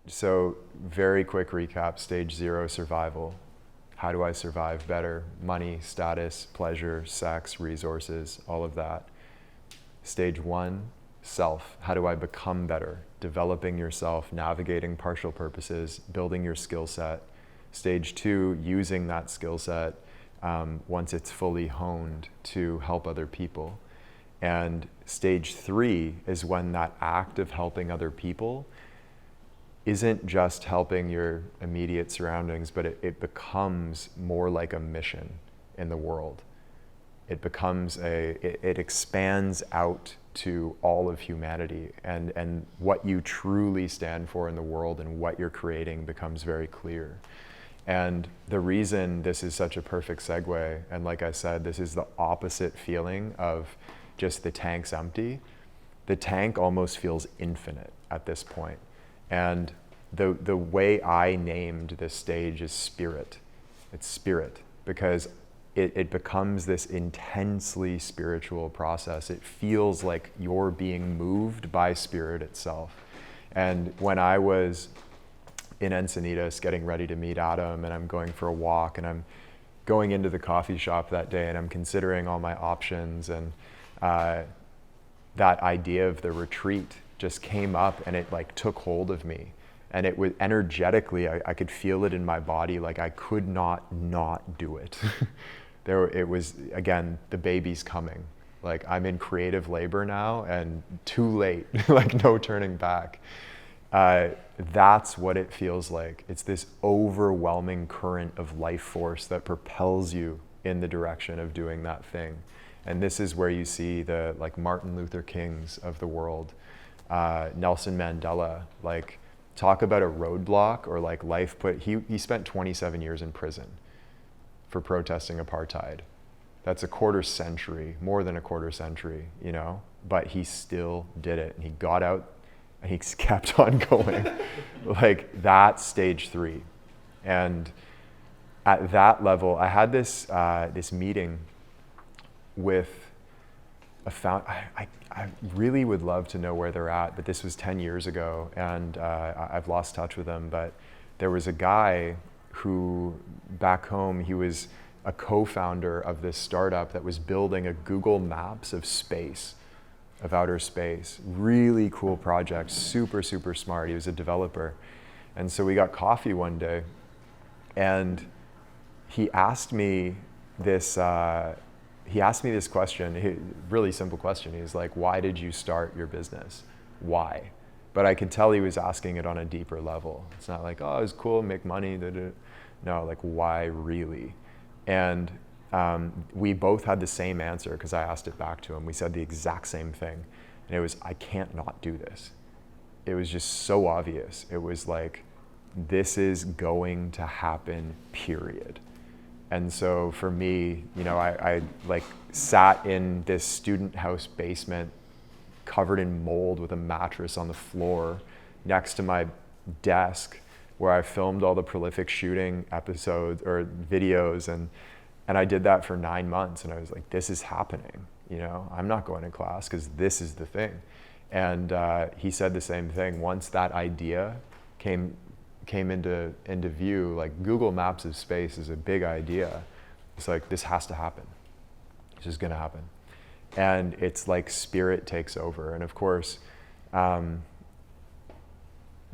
So very quick recap: stage 0, survival. How do I survive better? Money, status, pleasure, sex, resources, all of that. Stage 1, self. How do I become better? Developing yourself, navigating partial purposes, building your skill set. Stage 2, using that skill set once it's fully honed to help other people. And stage 3 is when that act of helping other people isn't just helping your immediate surroundings, but it becomes more like a mission in the world. It becomes it expands out to all of humanity, and what you truly stand for in the world and what you're creating becomes very clear. And the reason this is such a perfect segue, and like I said, this is the opposite feeling of just the tank's empty. The tank almost feels infinite at this point. And the way I named this stage is spirit. It's spirit, because it becomes this intensely spiritual process. It feels like you're being moved by spirit itself. And when I was in Encinitas getting ready to meet Adam, and I'm going for a walk, and I'm going into the coffee shop that day, and I'm considering all my options, and that idea of the retreat just came up, and it like took hold of me. And it was energetically, I could feel it in my body, like I could not do it. It was, again, the baby's coming. Like I'm in creative labor now, and too late, like no turning back. That's what it feels like. It's this overwhelming current of life force that propels you in the direction of doing that thing. And this is where you see the like Martin Luther Kings of the world, Nelson Mandela, like talk about a roadblock or like life he spent 27 years in prison for protesting apartheid. That's a quarter century, more than a quarter century, you know, but he still did it. And he got out and he kept on going. Like that's stage 3. And at that level, I had this meeting with I really would love to know where they're at, but this was 10 years ago, and I've lost touch with them. But there was a guy who, back home, he was a co-founder of this startup that was building a Google Maps of space, of outer space. Really cool project, super, super smart. He was a developer. And so we got coffee one day, and he asked me this question, really simple question. He was like, why did you start your business? Why? But I could tell he was asking it on a deeper level. It's not like, oh, it was cool, make money. No, like, why really? And we both had the same answer because I asked it back to him. We said the exact same thing. And it was, I can't not do this. It was just so obvious. It was like, this is going to happen, period. And so for me, you know, I like sat in this student house basement covered in mold with a mattress on the floor next to my desk where I filmed all the prolific shooting episodes or videos. And I did that for 9 months. And I was like, this is happening. You know, I'm not going to class because this is the thing. And he said the same thing. Once that idea came into view, like Google Maps of space is a big idea. It's like, this has to happen. It's just gonna happen. And it's like spirit takes over. And of course, the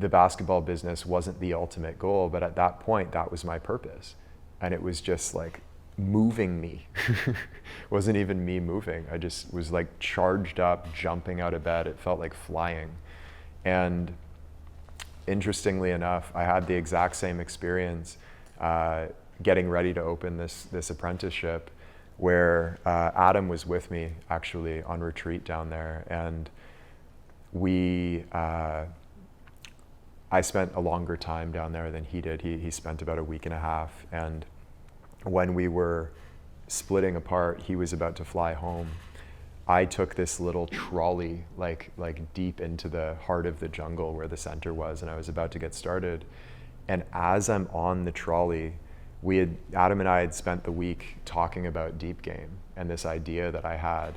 basketball business wasn't the ultimate goal, but at that point, that was my purpose. And it was just like moving me. It wasn't even me moving. I just was like charged up, jumping out of bed. It felt like flying. And interestingly enough, I had the exact same experience getting ready to open this apprenticeship where Adam was with me actually on retreat down there. And I spent a longer time down there than he did. He spent about a week and a half. And when we were splitting apart, he was about to fly home. I took this little trolley like deep into the heart of the jungle where the center was, and I was about to get started. And as I'm on the trolley, Adam and I had spent the week talking about deep game and this idea that I had.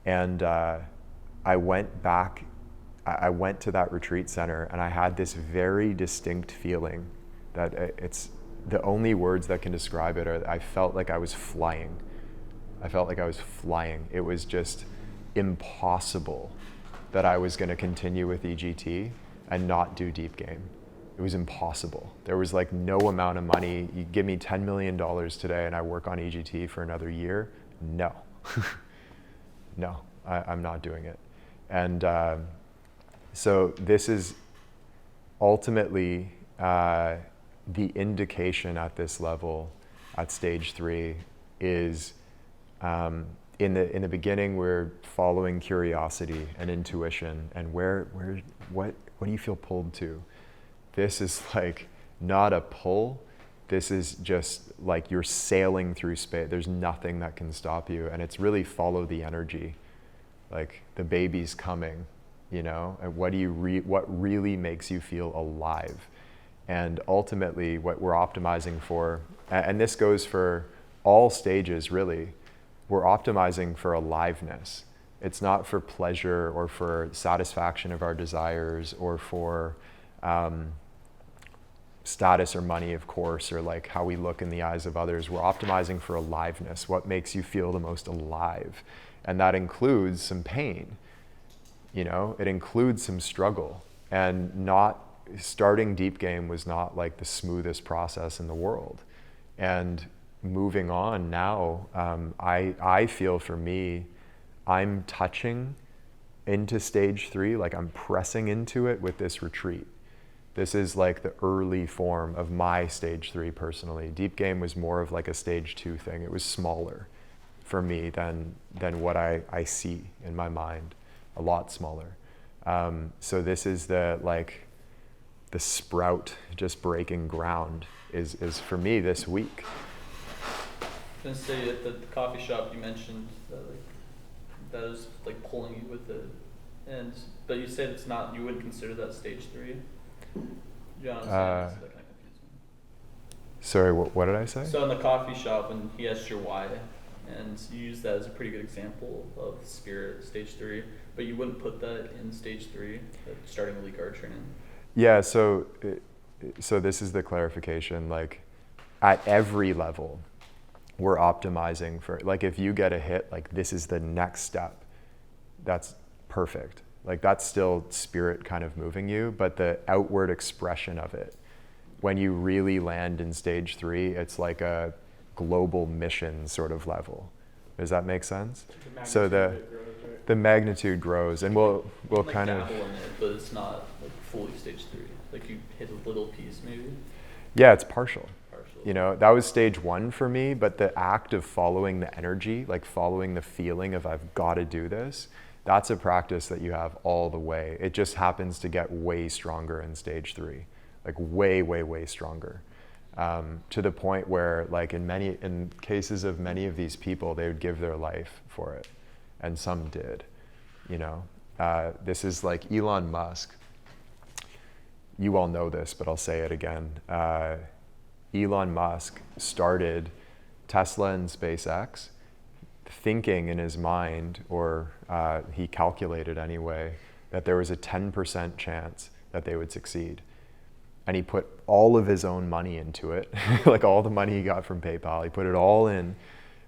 And I went back I went to that retreat center and I had this very distinct feeling that it's the only words that can describe it are I felt like I was flying. I felt like I was flying. It was just impossible that I was going to continue with EGT and not do deep game. It was impossible. There was like no amount of money. You give me $10 million today and I work on EGT for another year. No, no, I'm not doing it. And so this is ultimately the indication at this level, at stage 3, is in the beginning we're following curiosity and intuition and what do you feel pulled to? This is like not a pull. This is just like you're sailing through space. There's nothing that can stop you, and it's really follow the energy. Like the baby's coming, you know, and what really makes you feel alive? And ultimately what we're optimizing for, and this goes for all stages really, we're optimizing for aliveness. It's not for pleasure or for satisfaction of our desires or for status or money, of course, or like how we look in the eyes of others. We're optimizing for aliveness, what makes you feel the most alive. And that includes some pain, you know, it includes some struggle. And not starting deep game was not like the smoothest process in the world. And moving on now, I feel for me, I'm touching into stage 3, like I'm pressing into it with this retreat. This is like the early form of my stage 3 personally. Deep game was more of like a stage 2 thing. It was smaller for me than what I see in my mind, a lot smaller. So this is the sprout just breaking ground is for me this week. I was gonna say at the coffee shop you mentioned that is like pulling you with it, but you said it's not. You wouldn't consider that stage 3. You know what I'm saying? That kind of confused me. Sorry, what did I say? So in the coffee shop, when he asked your why, and you used that as a pretty good example of spirit stage 3, but you wouldn't put that in stage 3, starting a league archer in. Yeah. So this is the clarification. Like at every level, we're optimizing for, like if you get a hit, like this is the next step, that's perfect. Like that's still spirit kind of moving you, but the outward expression of it, when you really land in stage 3, it's like a global mission sort of level. Does that make sense? So the magnitude grows, and we'll like kind of dabble in it, but it's not like fully stage 3. Like you hit a little piece maybe. Yeah, it's partial. You know, that was stage 1 for me, but the act of following the energy, like following the feeling of I've got to do this, that's a practice that you have all the way. It just happens to get way stronger in stage 3, like way, way, way stronger. To the point where like in cases of many of these people, they would give their life for it. And some did, you know. This is like Elon Musk. You all know this, but I'll say it again. Elon Musk started Tesla and SpaceX thinking in his mind, or he calculated anyway, that there was a 10% chance that they would succeed. And he put all of his own money into it, like all the money he got from PayPal, he put it all in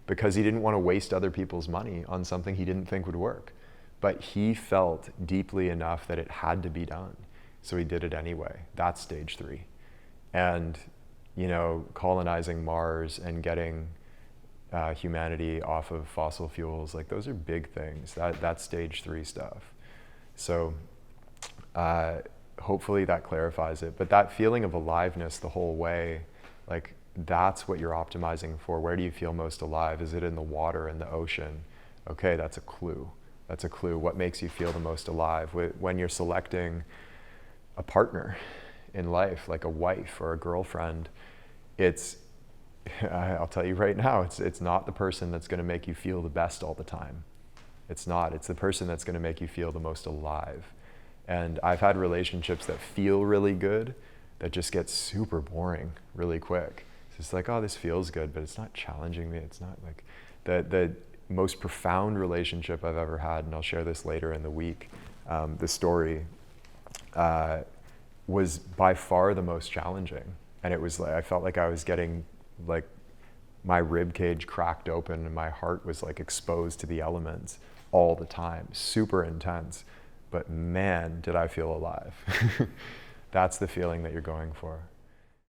because he didn't want to waste other people's money on something he didn't think would work. But he felt deeply enough that it had to be done. So he did it anyway. That's stage 3. And you know, colonizing Mars and getting humanity off of fossil fuels, like those are big things. That's stage 3 stuff. So hopefully that clarifies it. But that feeling of aliveness the whole way, like that's what you're optimizing for. Where do you feel most alive? Is it in the water, in the ocean? Okay, that's a clue. That's a clue. What makes you feel the most alive? When you're selecting a partner in life, like a wife or a girlfriend, I'll tell you right now, it's not the person that's going to make you feel the best all the time. It's not. It's the person that's going to make you feel the most alive. And I've had relationships that feel really good that just get super boring really quick. So it's like, oh, this feels good, but it's not challenging me. It's not like the most profound relationship I've ever had, and I'll share this later in the week. the story, was by far the most challenging. And it was like, I felt like I was getting like my rib cage cracked open and my heart was like exposed to the elements all the time, super intense. But man, did I feel alive. That's the feeling that you're going for.